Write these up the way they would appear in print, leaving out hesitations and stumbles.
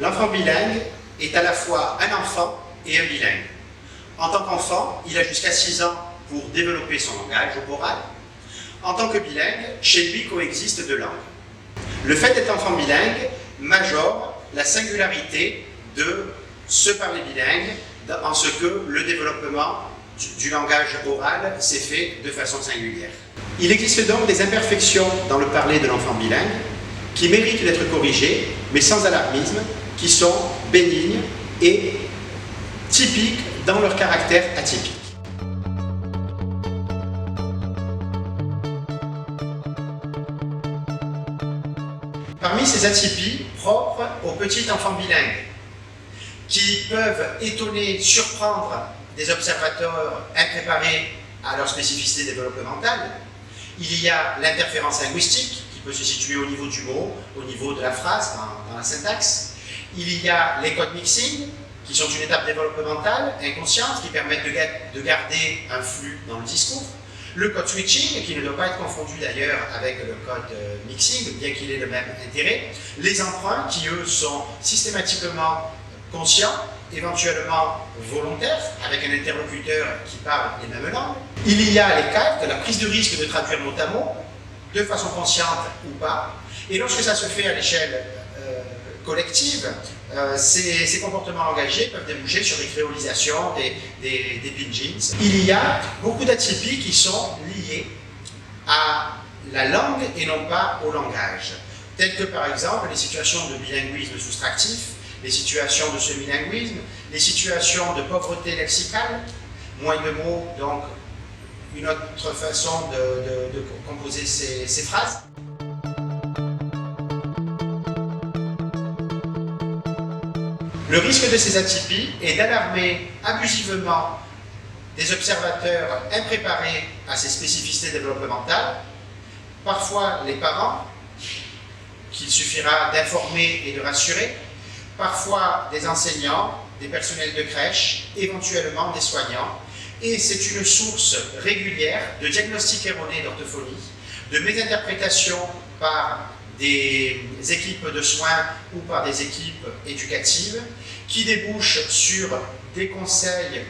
L'enfant bilingue est à la fois un enfant et un bilingue. En tant qu'enfant, il a jusqu'à 6 ans pour développer son langage oral. En tant que bilingue, chez lui coexistent 2 langues. Le fait d'être enfant bilingue majore la singularité de se parler bilingue en ce que le développement du langage oral s'est fait de façon singulière. Il existe donc des imperfections dans le parler de l'enfant bilingue qui méritent d'être corrigées, mais sans alarmisme, qui sont bénignes et typiques dans leur caractère atypique. Parmi ces atypies propres aux petits enfants bilingues, qui peuvent étonner, surprendre des observateurs impréparés à leur spécificité développementale, il y a l'interférence linguistique, qui peut se situer au niveau du mot, au niveau de la phrase, dans la syntaxe. Il y a les codes mixing, qui sont une étape développementale inconsciente, qui permettent de garder un flux dans le discours. Le code switching, qui ne doit pas être confondu d'ailleurs avec le code mixing, bien qu'il ait le même intérêt. Les emprunts, qui eux sont systématiquement conscients, éventuellement volontaires, avec un interlocuteur qui parle les mêmes langues. Il y a les calques, la prise de risque de traduire mot à mot, de façon consciente ou pas. Et lorsque ça se fait à l'échelle collective, ces comportements langagiers peuvent déboucher sur des créolisations, des pidgins. Il y a beaucoup d'atypies qui sont liées à la langue et non pas au langage, telles que par exemple les situations de bilinguisme soustractif, les situations de semi-linguisme, les situations de pauvreté lexicale, moins de mots, donc une autre façon de composer ces phrases. Le risque de ces atypies est d'alarmer abusivement des observateurs impréparés à ces spécificités développementales, parfois les parents, qu'il suffira d'informer et de rassurer, parfois des enseignants, des personnels de crèche, éventuellement des soignants, et c'est une source régulière de diagnostics erronés d'orthophonie, de mésinterprétations par des équipes de soins ou par des équipes éducatives qui débouchent sur des conseils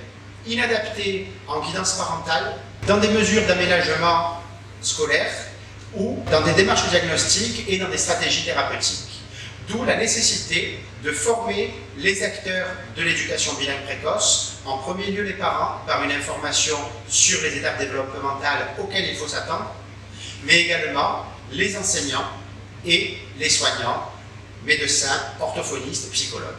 inadaptés en guidance parentale, dans des mesures d'aménagement scolaire ou dans des démarches diagnostiques et dans des stratégies thérapeutiques. D'où la nécessité de former les acteurs de l'éducation bilingue précoce, en premier lieu les parents, par une information sur les étapes développementales auxquelles il faut s'attendre, mais également les enseignants et les soignants, médecins, orthophonistes, psychologues.